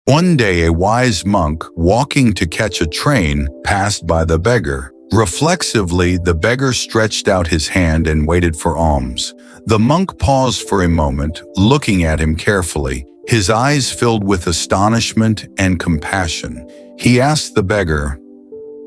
One day a wise monk, walking to catch a train, passed by the beggar. Reflexively, the beggar stretched out his hand and waited for alms. The monk paused for a moment, looking at him carefully, his eyes filled with astonishment and compassion. He asked the beggar,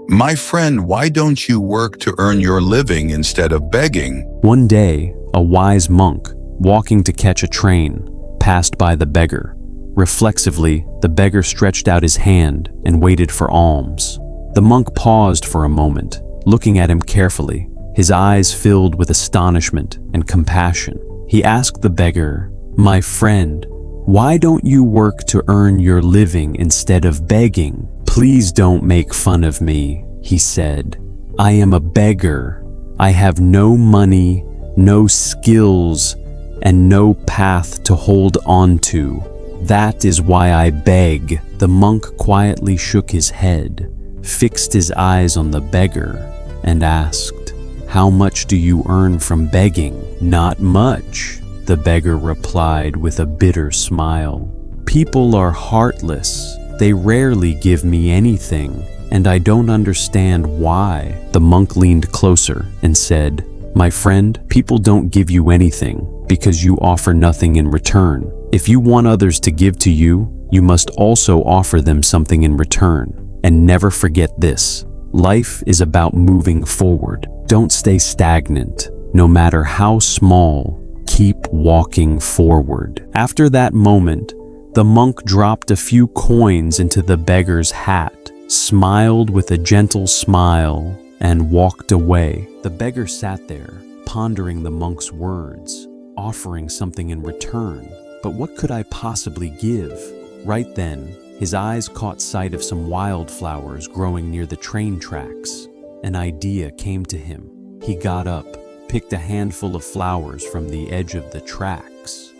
"My friend, why don't you work to earn your living instead of begging?" One day, a wise monk, walking to catch a train, passed by the beggar. Reflexively, the beggar stretched out his hand and waited for alms. The monk paused for a moment, looking at him carefully, his eyes filled with astonishment and compassion. He asked the beggar, "My friend, why don't you work to earn your living instead of begging?" "Please don't make fun of me," he said. "I am a beggar. I have no money, no skills, and no path to hold on to. That is why I beg." The monk quietly shook his head, fixed his eyes on the beggar, and asked, "How much do you earn from begging?" "Not much," the beggar replied with a bitter smile. "People are heartless. They rarely give me anything, and I don't understand why." The monk leaned closer and said, "My friend, people don't give you anything because you offer nothing in return. If you want others to give to you, you must also offer them something in return. And never forget this: life is about moving forward. Don't stay stagnant. No matter how small, keep walking forward." After that moment, the monk dropped a few coins into the beggar's hat, smiled with a gentle smile, and walked away. The beggar sat there, pondering the monk's words, offering something in return. But what could I possibly give? Right then, his eyes caught sight of some wildflowers growing near the train tracks. An idea came to him. He got up, picked a handful of flowers from the edge of the tracks.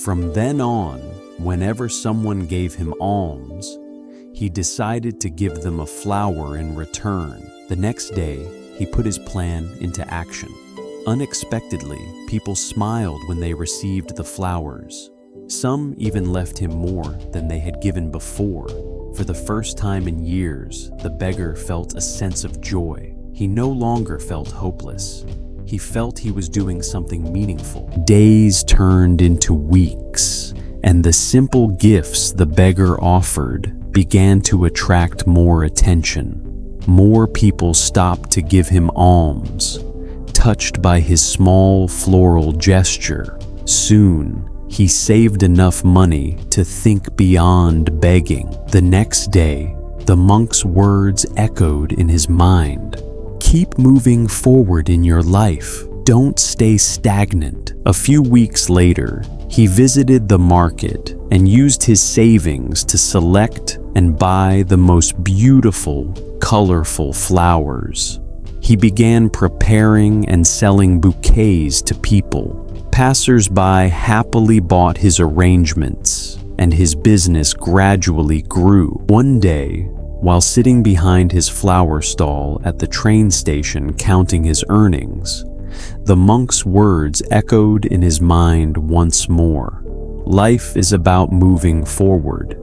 From then on, whenever someone gave him alms, he decided to give them a flower in return. The next day, he put his plan into action. Unexpectedly, people smiled when they received the flowers. Some even left him more than they had given before. For the first time in years, the beggar felt a sense of joy. He no longer felt hopeless. He felt he was doing something meaningful. Days turned into weeks, and the simple gifts the beggar offered began to attract more attention. More people stopped to give him alms, touched by his small floral gesture. Soon, he saved enough money to think beyond begging. The next day, the monk's words echoed in his mind. Keep moving forward in your life. Don't stay stagnant. A few weeks later, he visited the market and used his savings to select and buy the most beautiful, colorful flowers. He began preparing and selling bouquets to people. Passers-by happily bought his arrangements, and his business gradually grew. One day, while sitting behind his flower stall at the train station counting his earnings, the monk's words echoed in his mind once more. Life is about moving forward.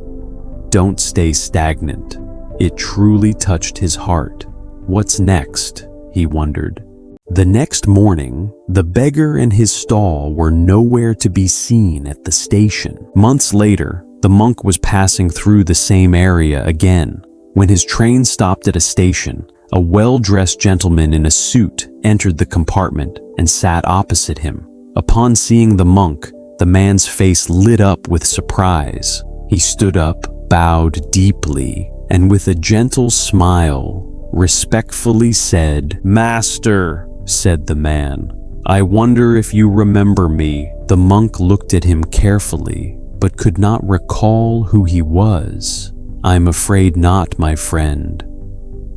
Don't stay stagnant. It truly touched his heart. What's next? He wondered. The next morning, the beggar and his stall were nowhere to be seen at the station. Months later, the monk was passing through the same area again. When his train stopped at a station, a well-dressed gentleman in a suit entered the compartment and sat opposite him. Upon seeing the monk, the man's face lit up with surprise. He stood up, bowed deeply, and with a gentle smile, respectfully said, "Master," said the man, "I wonder if you remember me." The monk looked at him carefully, but could not recall who he was. "I'm afraid not, my friend.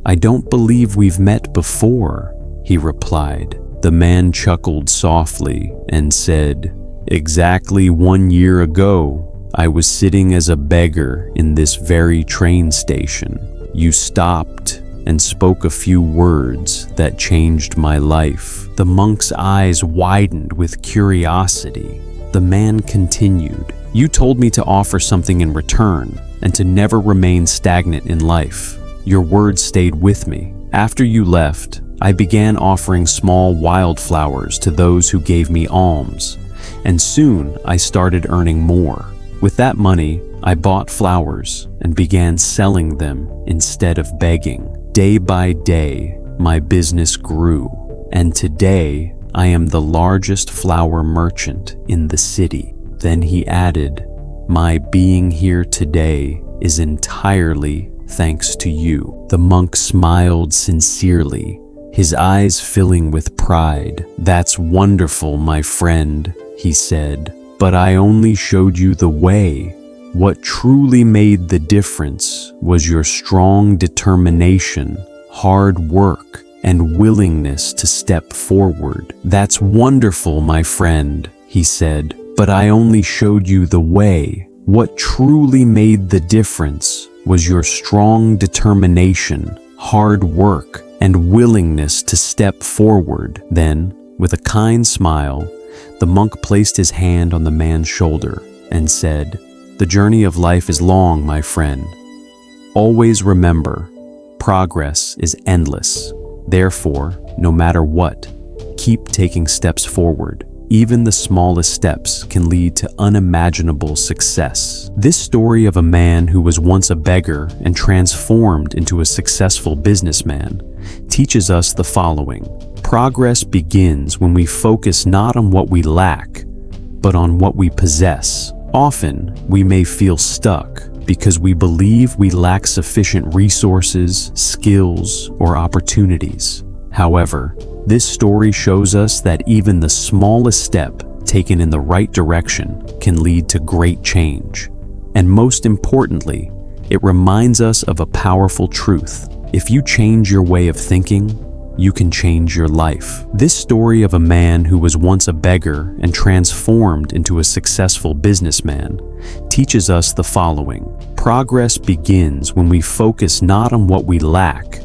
I don't believe we've met before," he replied. The man chuckled softly and said, "Exactly 1 year ago, I was sitting as a beggar in this very train station. You stopped and spoke a few words that changed my life." The monk's eyes widened with curiosity. The man continued, "You told me to offer something in return. and to never remain stagnant in life. Your words stayed with me. After you left, I began offering small wildflowers to those who gave me alms, and soon I started earning more. With that money, I bought flowers and began selling them instead of begging. Day by day, my business grew, and today I am the largest flower merchant in the city. Then he added, "My being here today is entirely thanks to you." The monk smiled sincerely, his eyes filling with pride. "That's wonderful, my friend," he said, "but I only showed you the way. What truly made the difference was your strong determination, hard work, and willingness to step forward." "That's wonderful, my friend," he said, "but I only showed you the way. What truly made the difference was your strong determination, hard work, and willingness to step forward." Then, with a kind smile, the monk placed his hand on the man's shoulder and said, "The journey of life is long, my friend. Always remember, progress is endless. Therefore, no matter what, keep taking steps forward. Even the smallest steps can lead to unimaginable success." This story of a man who was once a beggar and transformed into a successful businessman teaches us the following. Progress begins when we focus not on what we lack, but on what we possess. Often, we may feel stuck because we believe we lack sufficient resources, skills, or opportunities. However, this story shows us that even the smallest step taken in the right direction can lead to great change. And most importantly, it reminds us of a powerful truth. If you change your way of thinking, you can change your life. This story of a man who was once a beggar and transformed into a successful businessman teaches us the following. Progress begins when we focus not on what we lack,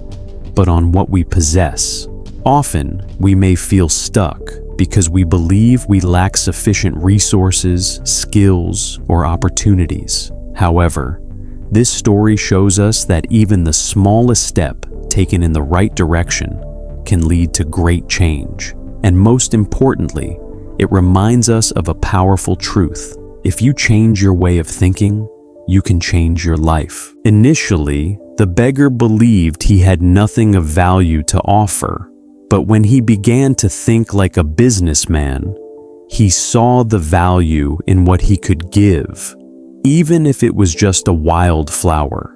but on what we possess. Often, we may feel stuck because we believe we lack sufficient resources, skills, or opportunities. However, this story shows us that even the smallest step taken in the right direction can lead to great change. And most importantly, it reminds us of a powerful truth. If you change your way of thinking, you can change your life. Initially, the beggar believed he had nothing of value to offer, but when he began to think like a businessman, he saw the value in what he could give, even if it was just a wildflower.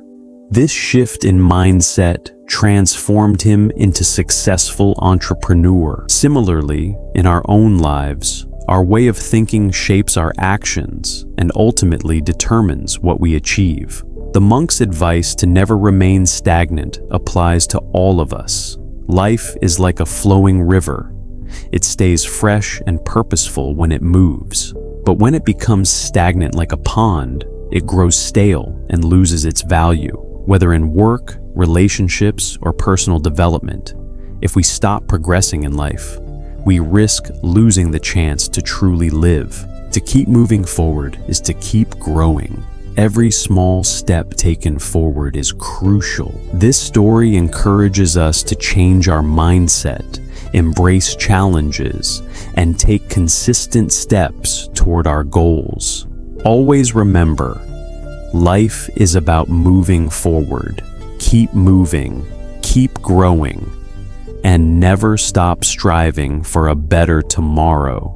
This shift in mindset transformed him into successful entrepreneur. Similarly, in our own lives, our way of thinking shapes our actions and ultimately determines what we achieve. The monk's advice to never remain stagnant applies to all of us. Life is like a flowing river. It stays fresh and purposeful when it moves, but when it becomes stagnant like a pond, it grows stale and loses its value. Whether in work, relationships, or personal development, if we stop progressing in life, we risk losing the chance to truly live. To keep moving forward is to keep growing. Every small step taken forward is crucial. This story encourages us to change our mindset, embrace challenges, and take consistent steps toward our goals. Always remember, life is about moving forward. Keep moving, keep growing, and never stop striving for a better tomorrow.